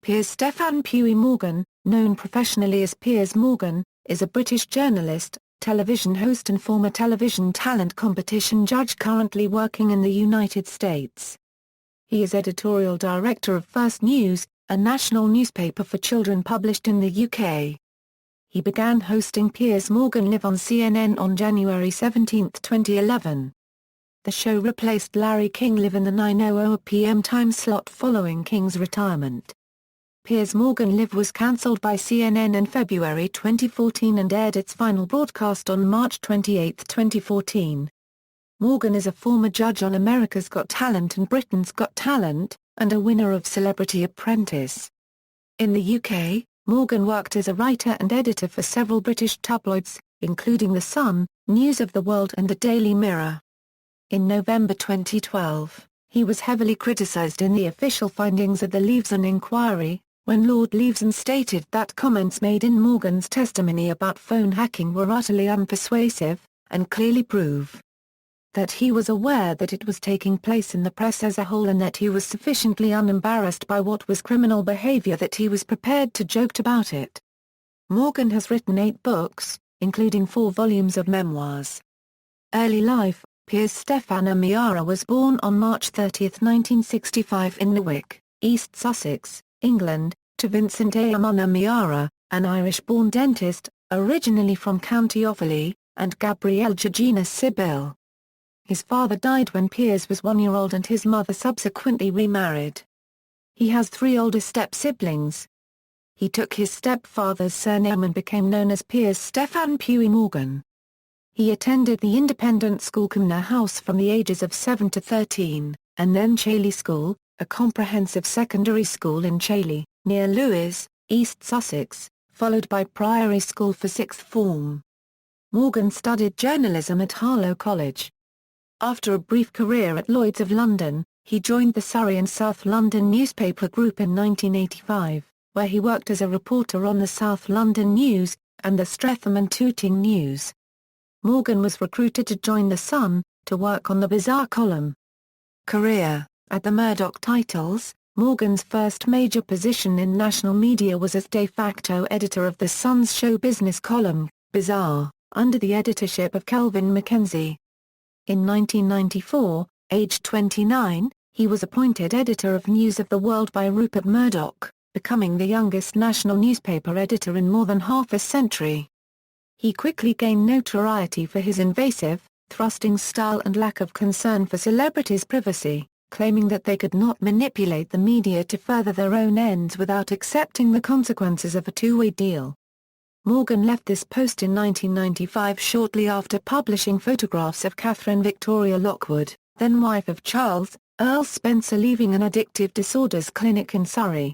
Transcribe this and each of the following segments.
Piers Stefan Pughe-Morgan, known professionally as Piers Morgan, is a British journalist, television host and former television talent competition judge currently working in the United States. He is editorial director of First News, a national newspaper for children published in the UK. He began hosting Piers Morgan Live on CNN on January 17, 2011. The show replaced Larry King Live in the 9:00 p.m. time slot following King's retirement. Piers Morgan Live was cancelled by CNN in February 2014 and aired its final broadcast on March 28, 2014. Morgan is a former judge on America's Got Talent and Britain's Got Talent, and a winner of Celebrity Apprentice. In the UK, Morgan worked as a writer and editor for several British tabloids, including The Sun, News of the World and the Daily Mirror. In November 2012, he was heavily criticised in the official findings of the Leveson inquiry, when Lord Leveson stated that comments made in Morgan's testimony about phone hacking were utterly unpersuasive, and clearly prove that he was aware that it was taking place in the press as a whole and that he was sufficiently unembarrassed by what was criminal behaviour that he was prepared to joke about it. Morgan has written 8 books, including 4 volumes of memoirs. Early life: Piers Stefan O'Meara was born on March 30, 1965 in Newark, East Sussex, England, to Vincent Amon O'Meara, an Irish-born dentist, originally from County Offaly, and Gabrielle Georgina Sibyl. His father died when Piers was 1-year-old and his mother subsequently remarried. He has 3 older step-siblings. He took his stepfather's surname and became known as Piers Stefan Pughe-Morgan. He attended the independent school Cumnor House from the ages of 7 to 13, and then Chailey School, a comprehensive secondary school in Chailey, near Lewes, East Sussex, followed by Priory School for 6th form. Morgan studied journalism at Harlow College. After a brief career at Lloyd's of London, he joined the Surrey and South London newspaper group in 1985, where he worked as a reporter on the South London News, and the Streatham and Tooting News. Morgan was recruited to join The Sun, to work on the Bizarre column. Career: at the Murdoch titles, Morgan's first major position in national media was as de facto editor of The Sun's show business column, Bizarre, under the editorship of Kelvin Mackenzie. In 1994, aged 29, he was appointed editor of News of the World by Rupert Murdoch, becoming the youngest national newspaper editor in more than half a century. He quickly gained notoriety for his invasive, thrusting style and lack of concern for celebrities' privacy, claiming that they could not manipulate the media to further their own ends without accepting the consequences of a two-way deal. Morgan left this post in 1995 shortly after publishing photographs of Catherine Victoria Lockwood, then wife of Charles, Earl Spencer, leaving an addictive disorders clinic in Surrey.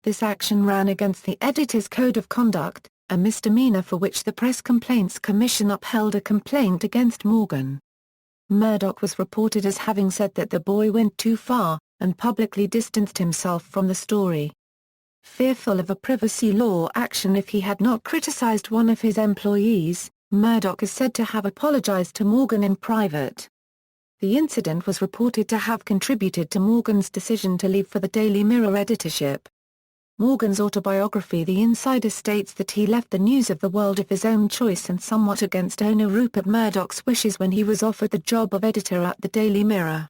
This action ran against the editor's code of conduct, a misdemeanor for which the Press Complaints Commission upheld a complaint against Morgan. Murdoch was reported as having said that the boy went too far, and publicly distanced himself from the story. Fearful of a privacy law action if he had not criticised one of his employees, Murdoch is said to have apologised to Morgan in private. The incident was reported to have contributed to Morgan's decision to leave for the Daily Mirror editorship. Morgan's autobiography The Insider states that he left the News of the World of his own choice and somewhat against owner Rupert Murdoch's wishes when he was offered the job of editor at the Daily Mirror.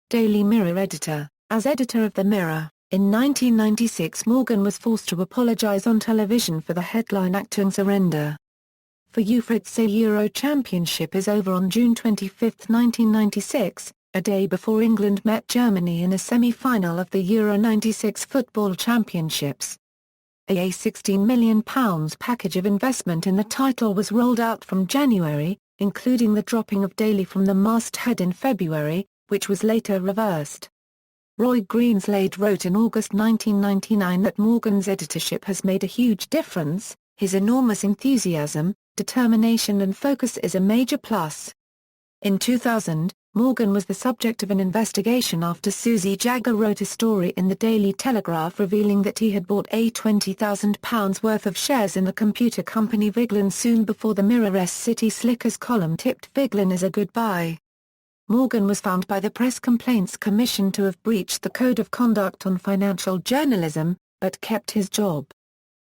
Daily Mirror editor: as editor of the Mirror, in 1996 Morgan was forced to apologise on television for the headline "Acting Surrender." For You Fritz Euro Championship is over on June 25, 1996, a day before England met Germany in a semi-final of the Euro 96 Football Championships. A £16 million package of investment in the title was rolled out from January, including the dropping of Daly from the masthead in February, which was later reversed. Roy Greenslade wrote in August 1999 that Morgan's editorship has made a huge difference. His enormous enthusiasm, determination and focus is a major plus. In 2000, Morgan was the subject of an investigation after Susie Jagger wrote a story in the Daily Telegraph revealing that he had bought a £20,000 worth of shares in the computer company Viglin soon before the Mirror's City Slickers column tipped Viglin as a good buy. Morgan was found by the Press Complaints Commission to have breached the Code of Conduct on Financial Journalism, but kept his job.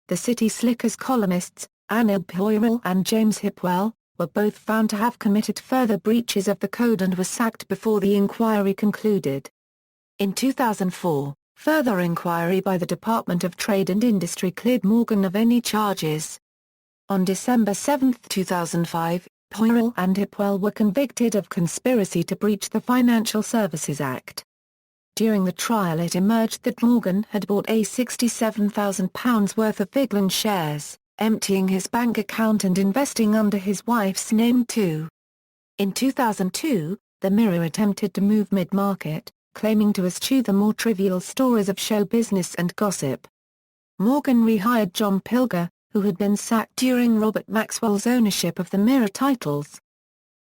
The City Slickers columnists, Anil Poirel and James Hipwell, were both found to have committed further breaches of the code and were sacked before the inquiry concluded. In 2004, further inquiry by the Department of Trade and Industry cleared Morgan of any charges. On December 7, 2005, Poirel and Hipwell were convicted of conspiracy to breach the Financial Services Act. During the trial it emerged that Morgan had bought £67,000 worth of Vigland shares, emptying his bank account and investing under his wife's name too. In 2002, the Mirror attempted to move mid-market, claiming to eschew the more trivial stories of show business and gossip. Morgan rehired John Pilger, who had been sacked during Robert Maxwell's ownership of the Mirror titles.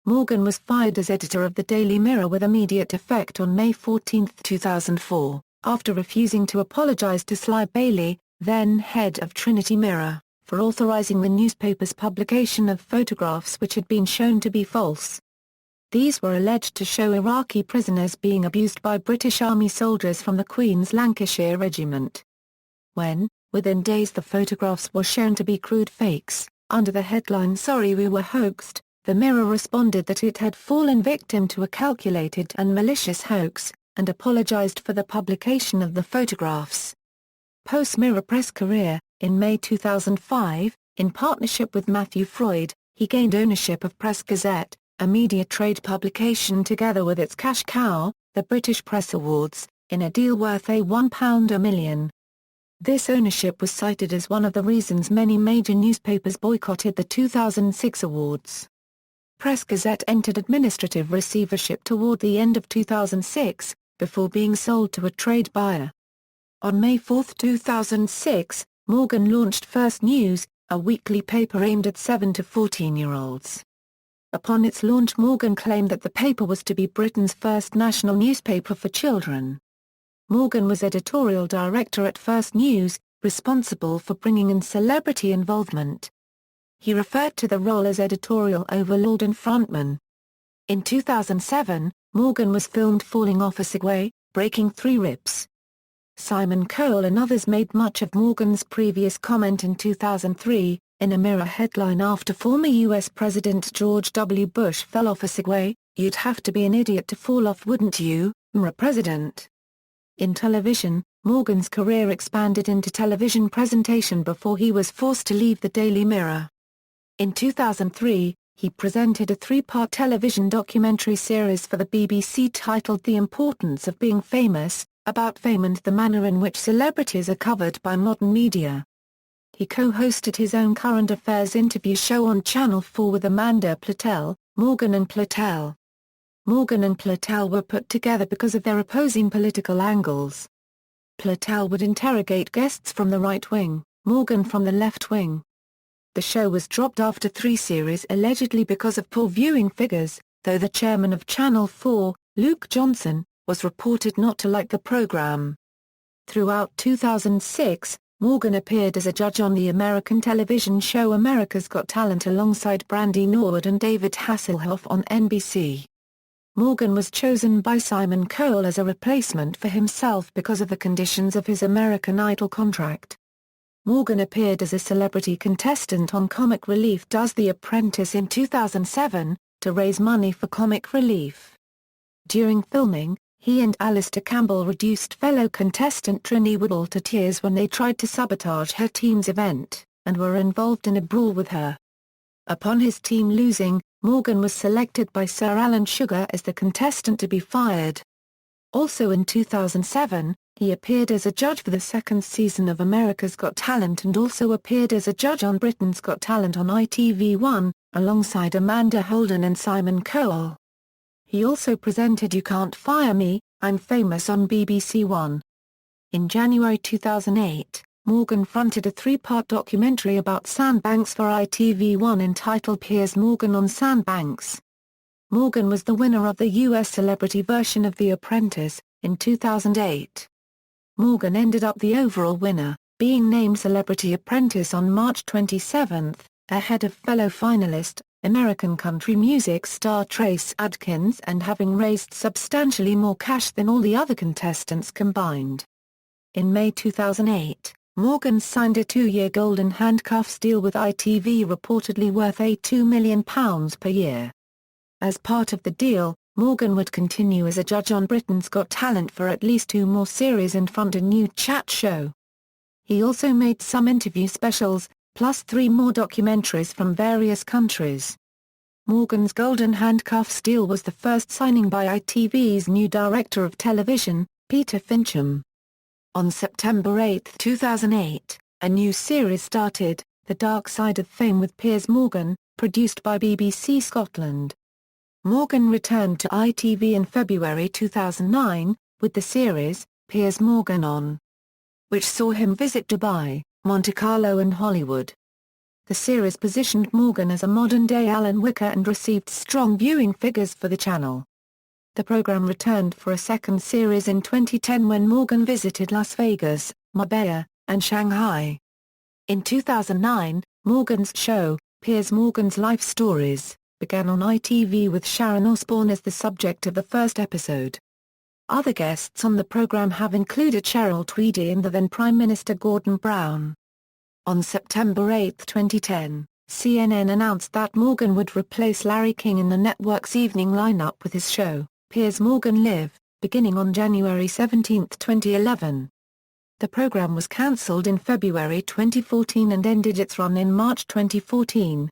Morgan was fired as editor of the Daily Mirror with immediate effect on May 14, 2004, after refusing to apologize to Sly Bailey, then head of Trinity Mirror, for authorizing the newspaper's publication of photographs which had been shown to be false. These were alleged to show Iraqi prisoners being abused by British Army soldiers from the Queen's Lancashire Regiment. When, within days the photographs were shown to be crude fakes, under the headline "Sorry we were hoaxed," the Mirror responded that it had fallen victim to a calculated and malicious hoax, and apologized for the publication of the photographs. Post-Mirror press career, in May 2005, in partnership with Matthew Freud, he gained ownership of Press Gazette, a media trade publication together with its cash cow, the British Press Awards, in a deal worth £1 a million. This ownership was cited as one of the reasons many major newspapers boycotted the 2006 awards. Press Gazette entered administrative receivership toward the end of 2006, before being sold to a trade buyer. On May 4, 2006, Morgan launched First News, a weekly paper aimed at 7 to 14-year-olds. Upon its launch Morgan claimed that the paper was to be Britain's first national newspaper for children. Morgan was editorial director at First News, responsible for bringing in celebrity involvement. He referred to the role as editorial overlord and frontman. In 2007, Morgan was filmed falling off a Segway, breaking 3 ribs. Simon Cowell and others made much of Morgan's previous comment in 2003, in a Mirror headline after former U.S. President George W. Bush fell off a Segway, "You'd have to be an idiot to fall off, wouldn't you, Mr. President?" In television, Morgan's career expanded into television presentation before he was forced to leave the Daily Mirror. In 2003, he presented a 3-part television documentary series for the BBC titled The Importance of Being Famous, about fame and the manner in which celebrities are covered by modern media. He co-hosted his own current affairs interview show on Channel 4 with Amanda Platell, Morgan and Platell. Morgan and Platell were put together because of their opposing political angles. Platell would interrogate guests from the right wing, Morgan from the left wing. The show was dropped after 3 series allegedly because of poor viewing figures, though the chairman of Channel 4, Luke Johnson, was reported not to like the program. Throughout 2006, Morgan appeared as a judge on the American television show America's Got Talent alongside Brandy Norwood and David Hasselhoff on NBC. Morgan was chosen by Simon Cowell as a replacement for himself because of the conditions of his American Idol contract. Morgan appeared as a celebrity contestant on Comic Relief Does The Apprentice in 2007, to raise money for comic relief. During filming, he and Alistair Campbell reduced fellow contestant Trinny Woodall to tears when they tried to sabotage her team's event, and were involved in a brawl with her. Upon his team losing, Morgan was selected by Sir Alan Sugar as the contestant to be fired. Also in 2007, he appeared as a judge for the 2nd season of America's Got Talent and also appeared as a judge on Britain's Got Talent on ITV1, alongside Amanda Holden and Simon Cowell. He also presented You Can't Fire Me, I'm Famous on BBC One. In January 2008, Morgan fronted a 3-part documentary about sandbanks for ITV1 entitled Piers Morgan on Sandbanks. Morgan was the winner of the US celebrity version of The Apprentice, in 2008. Morgan ended up the overall winner, being named Celebrity Apprentice on March 27, ahead of fellow finalist, American country music star Trace Adkins, and having raised substantially more cash than all the other contestants combined. In May 2008, Morgan signed a 2-year golden handcuffs deal with ITV reportedly worth £2 million per year. As part of the deal, Morgan would continue as a judge on Britain's Got Talent for at least 2 more series and fund a new chat show. He also made some interview specials, plus 3 more documentaries from various countries. Morgan's golden handcuffs deal was the first signing by ITV's new director of television, Peter Fincham. On September 8, 2008, a new series started, The Dark Side of Fame with Piers Morgan, produced by BBC Scotland. Morgan returned to ITV in February 2009, with the series, Piers Morgan On, which saw him visit Dubai, Monte Carlo and Hollywood. The series positioned Morgan as a modern-day Alan Wicker and received strong viewing figures for the channel. The program returned for a second series in 2010 when Morgan visited Las Vegas, Marbella, and Shanghai. In 2009, Morgan's show, Piers Morgan's Life Stories, began on ITV with Sharon Osbourne as the subject of the first episode. Other guests on the program have included Cheryl Tweedy and the then Prime Minister Gordon Brown. On September 8, 2010, CNN announced that Morgan would replace Larry King in the network's evening lineup with his show, Piers Morgan Live, beginning on January 17, 2011. The program was cancelled in February 2014 and ended its run in March 2014.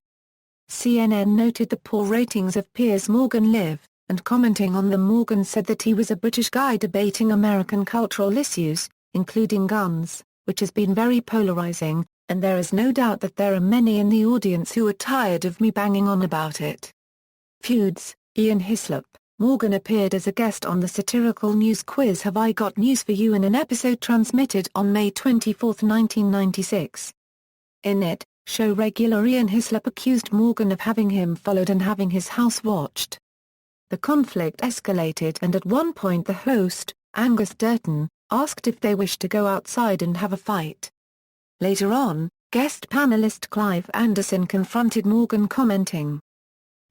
CNN noted the poor ratings of Piers Morgan Live, and commenting on them Morgan said that he was a British guy debating American cultural issues, including guns, which has been very polarising, and there is no doubt that there are many in the audience who are tired of me banging on about it. Feuds. Ian Hislop. Morgan appeared as a guest on the satirical news quiz Have I Got News for You in an episode transmitted on May 24, 1996. In it, show regular Ian Hislop accused Morgan of having him followed and having his house watched. The conflict escalated and at one point the host, Angus Durton, asked if they wished to go outside and have a fight. Later on, guest panelist Clive Anderson confronted Morgan commenting,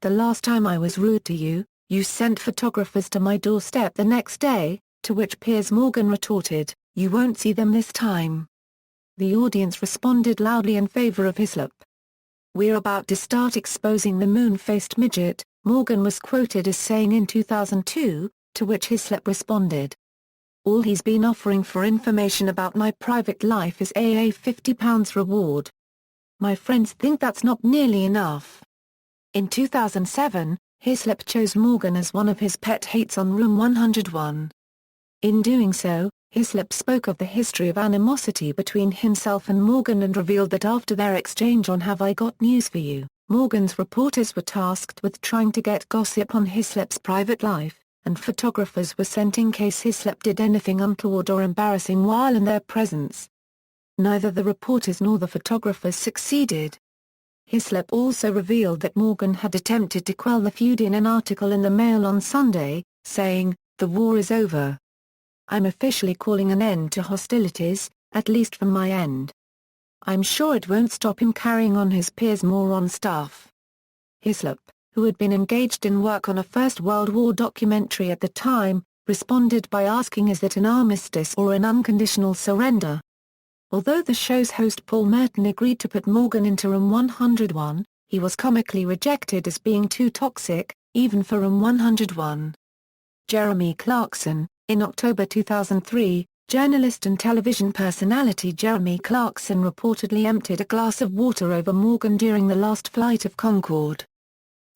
"The last time I was rude to you, you sent photographers to my doorstep the next day," to which Piers Morgan retorted, "You won't see them this time." The audience responded loudly in favour of Hislop. "We're about to start exposing the moon-faced midget," Morgan was quoted as saying in 2002, to which Hislop responded, "All he's been offering for information about my private life is a £50 reward. My friends think that's not nearly enough." In 2007, Hislop chose Morgan as one of his pet hates on Room 101. In doing so, Hislop spoke of the history of animosity between himself and Morgan and revealed that after their exchange on Have I Got News for You, Morgan's reporters were tasked with trying to get gossip on Hislop's private life, and photographers were sent in case Hislop did anything untoward or embarrassing while in their presence. Neither the reporters nor the photographers succeeded. Hislop also revealed that Morgan had attempted to quell the feud in an article in the Mail on Sunday, saying, "The war is over. I'm officially calling an end to hostilities, at least from my end. I'm sure it won't stop him carrying on his Piers Moron stuff." Hislop, who had been engaged in work on a First World War documentary at the time, responded by asking, "Is it an armistice or an unconditional surrender?" Although the show's host Paul Merton agreed to put Morgan into Room 101, he was comically rejected as being too toxic, even for Room 101. Jeremy Clarkson. In October 2003, journalist and television personality Jeremy Clarkson reportedly emptied a glass of water over Morgan during the last flight of Concorde.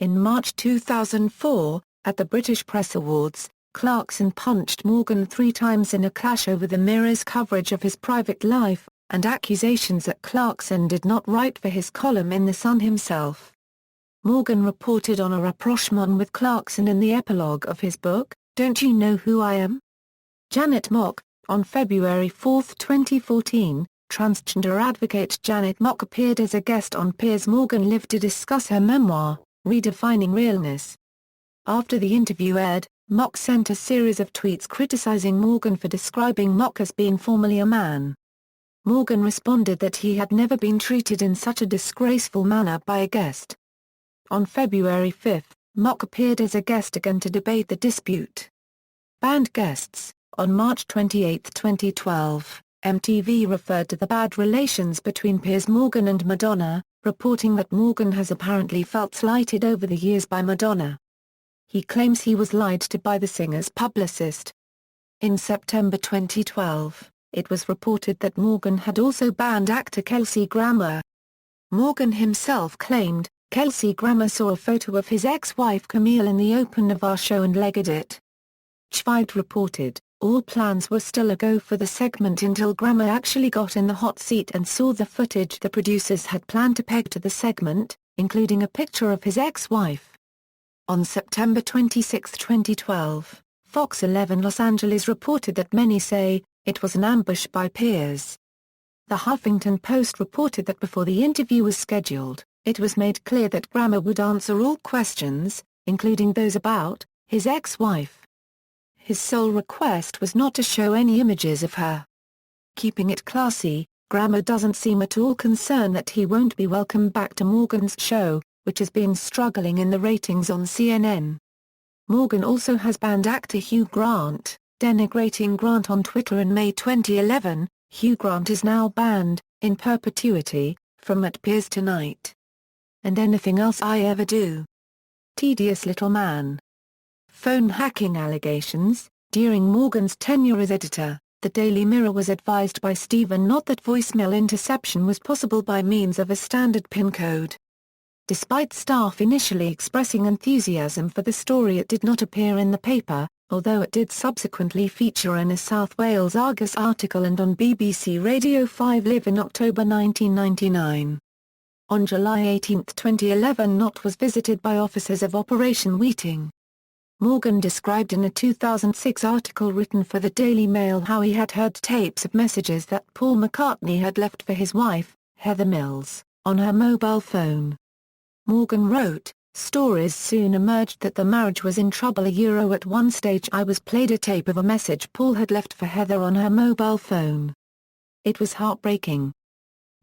In March 2004, at the British Press Awards, Clarkson punched Morgan 3 times in a clash over the Mirror's coverage of his private life, and accusations that Clarkson did not write for his column in The Sun himself. Morgan reported on a rapprochement with Clarkson in the epilogue of his book, Don't You Know Who I Am? Janet Mock. On February 4, 2014, transgender advocate Janet Mock appeared as a guest on Piers Morgan Live to discuss her memoir, Redefining Realness. After the interview aired, Mock sent a series of tweets criticizing Morgan for describing Mock as being formerly a man. Morgan responded that he had never been treated in such a disgraceful manner by a guest. On February 5, Mock appeared as a guest again to debate the dispute. Banned guests. On March 28, 2012, MTV referred to the bad relations between Piers Morgan and Madonna, reporting that Morgan has apparently felt slighted over the years by Madonna. He claims he was lied to by the singer's publicist. In September 2012, it was reported that Morgan had also banned actor Kelsey Grammer. Morgan himself claimed, Kelsey Grammer saw a photo of his ex-wife Camille in the open of our show and legged it. Schweid reported, all plans were still a go for the segment until Grammer actually got in the hot seat and saw the footage the producers had planned to peg to the segment, including a picture of his ex-wife. On September 26, 2012, Fox 11 Los Angeles reported that many say, it was an ambush by Piers. The Huffington Post reported that before the interview was scheduled, it was made clear that Grammer would answer all questions, including those about his ex-wife. His sole request was not to show any images of her. Keeping it classy, Grammer doesn't seem at all concerned that he won't be welcomed back to Morgan's show, which has been struggling in the ratings on CNN. Morgan also has banned actor Hugh Grant, denigrating Grant on Twitter in May 2011. Hugh Grant is now banned, in perpetuity, from At Piers Tonight and Anything Else I Ever Do. Tedious little man. Phone hacking allegations. During Morgan's tenure as editor, the Daily Mirror was advised by Stephen Knott that voicemail interception was possible by means of a standard PIN code. Despite staff initially expressing enthusiasm for the story, it did not appear in the paper, although it did subsequently feature in a South Wales Argus article and on BBC Radio 5 Live in October 1999. On July 18, 2011, Knott was visited by officers of Operation Wheating. Morgan described in a 2006 article written for the Daily Mail how he had heard tapes of messages that Paul McCartney had left for his wife, Heather Mills, on her mobile phone. Morgan wrote, "Stories soon emerged that the marriage was in trouble. At one stage I was played a tape of a message Paul had left for Heather on her mobile phone. It was heartbreaking.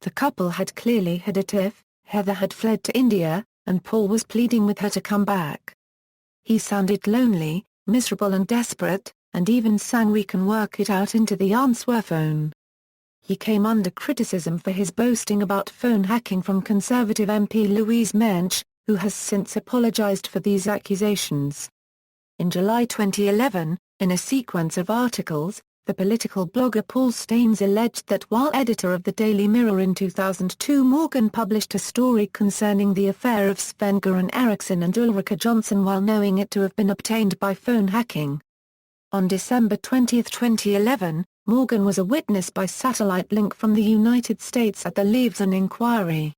The couple had clearly had a tiff, Heather had fled to India, and Paul was pleading with her to come back. He sounded lonely, miserable and desperate, and even sang 'We Can Work It Out' into the answer phone." He came under criticism for his boasting about phone hacking from Conservative MP Louise Mensch, who has since apologized for these accusations. In July 2011, in a sequence of articles, the political blogger Paul Staines alleged that while editor of the Daily Mirror in 2002, Morgan published a story concerning the affair of Sven-Göran Eriksson and Ulrika Jonsson while knowing it to have been obtained by phone hacking. On December 20, 2011, Morgan was a witness by satellite link from the United States at the Leveson inquiry.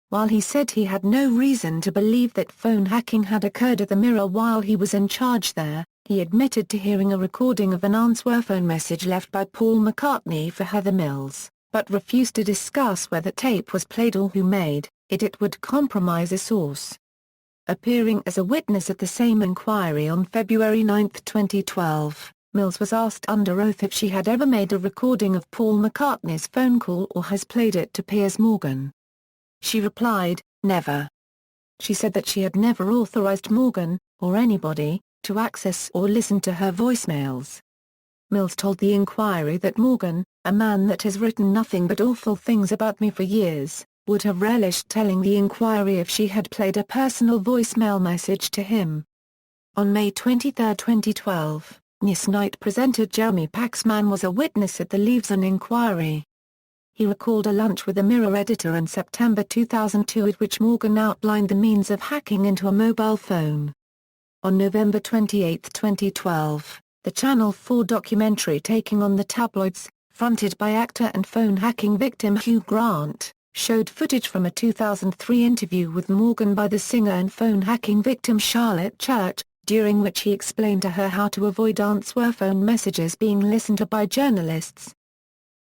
While he said he had no reason to believe that phone hacking had occurred at the Mirror while he was in charge there, he admitted to hearing a recording of an answer phone message left by Paul McCartney for Heather Mills, but refused to discuss where the tape was played or who made it. It would compromise a source. Appearing as a witness at the same inquiry on February 9, 2012, Mills was asked under oath if she had ever made a recording of Paul McCartney's phone call or has played it to Piers Morgan. She replied, "Never." She said that she had never authorized Morgan, or anybody, to access or listen to her voicemails. Mills told the inquiry that Morgan, a man that has written nothing but awful things about me for years, would have relished telling the inquiry if she had played a personal voicemail message to him. On May 23, 2012, Newsnight presenter Jeremy Paxman was a witness at the Leveson inquiry. He recalled a lunch with a Mirror editor in September 2002 at which Morgan outlined the means of hacking into a mobile phone. On November 28, 2012, the Channel 4 documentary Taking on the Tabloids, fronted by actor and phone hacking victim Hugh Grant, showed footage from a 2003 interview with Morgan by the singer and phone hacking victim Charlotte Church, during which he explained to her how to avoid answer phone messages being listened to by journalists.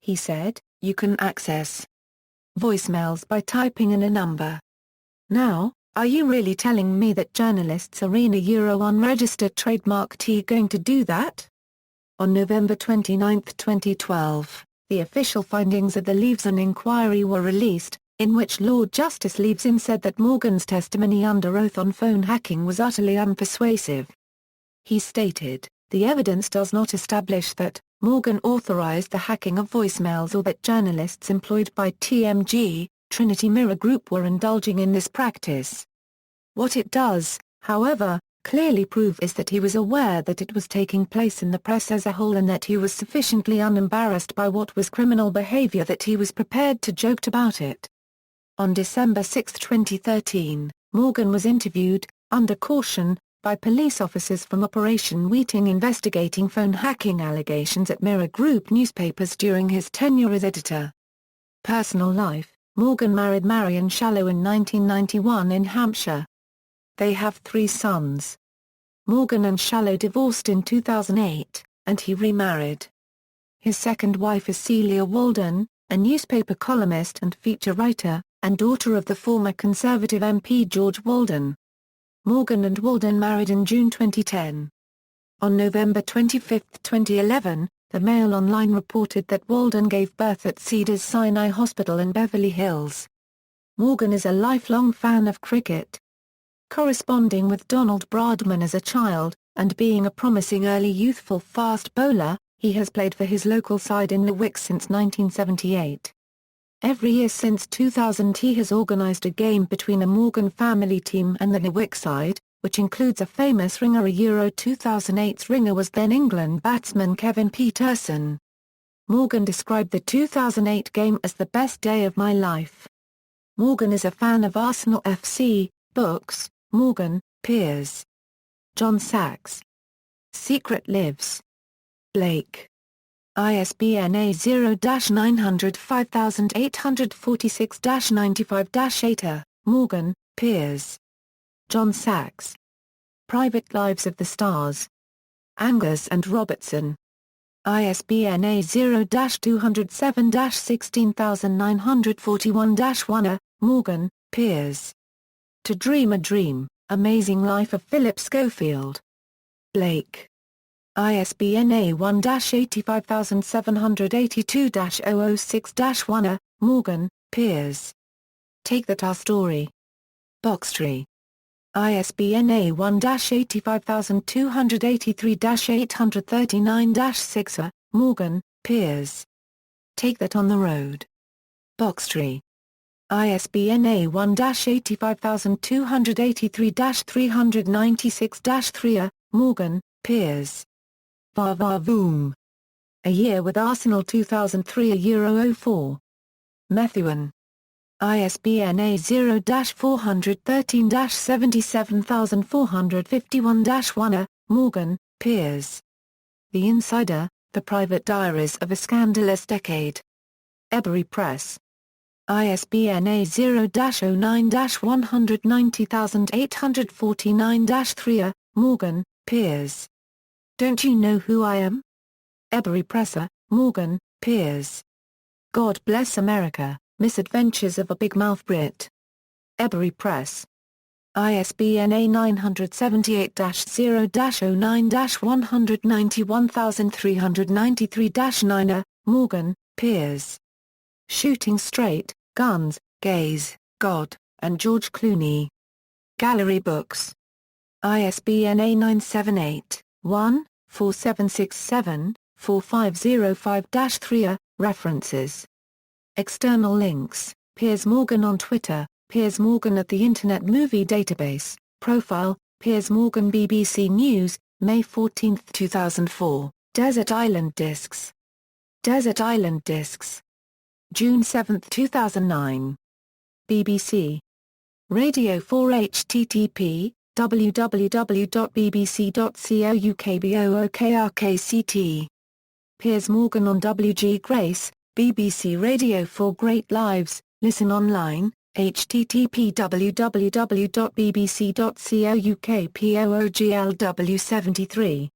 He said, "You can access voicemails by typing in a number. Now, are you really telling me that journalists are in a unregistered trademark going to do that?" On November 29, 2012, the official findings of the Leveson inquiry were released, in which Lord Justice Leveson said that Morgan's testimony under oath on phone hacking was utterly unpersuasive. He stated, "The evidence does not establish that Morgan authorized the hacking of voicemails, or that journalists employed by TMG, Trinity Mirror Group, were indulging in this practice. What it does, however, clearly prove is that he was aware that it was taking place in the press as a whole, and that he was sufficiently unembarrassed by what was criminal behavior that he was prepared to joke about it. On December 6, 2013, Morgan was interviewed, under caution, by police officers from Operation Wheating investigating phone hacking allegations at Mirror Group newspapers during his tenure as editor. Personal life: Morgan married Marion Shallow in 1991 in Hampshire. They have 3 sons. Morgan and Shallow divorced in 2008, and he remarried. His second wife is Celia Walden, a newspaper columnist and feature writer, and daughter of the former Conservative MP George Walden. Morgan and Walden married in June 2010. On November 25, 2011, the Mail Online reported that Walden gave birth at Cedars-Sinai Hospital in Beverly Hills. Morgan is a lifelong fan of cricket. Corresponding with Donald Bradman as a child, and being a promising early youthful fast bowler, he has played for his local side in the Wick since 1978. Every year since 2000 he has organised a game between a Morgan family team and the Newick side, which includes a famous ringer. Euro 2008's ringer was then England batsman Kevin Peterson. Morgan described the 2008 game as the best day of my life. Morgan is a fan of Arsenal FC, books, Morgan, Piers. John Sachs. Secret Lives. Blake. ISBN A0-905846-95-8. Morgan, Piers. John Sachs. Private Lives of the Stars. Angus and Robertson. ISBN A0-207-16941-1. Morgan, Piers. To Dream a Dream, Amazing Life of Philip Schofield. Blake. ISBN A1-85782-006-1. Morgan, Piers. Take That Our Story. Boxtree. ISBN A1-85283-839-6. Morgan, Piers. Take That on the Road. Boxtree. ISBN A1-85283-396-3. Morgan, Piers. Va Va Voom. A Year with Arsenal 2003 Euro 04. Methuen. ISBN A0-413-77451-1. Morgan, Piers. The Insider, The Private Diaries of a Scandalous Decade. Ebury Press. ISBN A0-09-190849-3. Morgan, Piers. Don't You Know Who I Am? Ebury Press. Morgan, Piers. God Bless America, Misadventures of a Big Mouth Brit. Ebury Press. ISBN A978-0-09-191393-9. Morgan, Piers. Shooting Straight, Guns, Gays, God, and George Clooney. Gallery Books. ISBN A978-1-4767-4505-3. References. External links: Piers Morgan on Twitter, Piers Morgan at the Internet Movie Database, Profile, Piers Morgan. BBC News, May 14, 2004, Desert Island Discs. Desert Island Discs. June 7, 2009. BBC. Radio 4 http, www.bbc.co.uk/BOOKRKCT. Piers Morgan on WG Grace, BBC Radio 4 Great Lives, listen online, http www.bbc.co.uk/POOGLW73.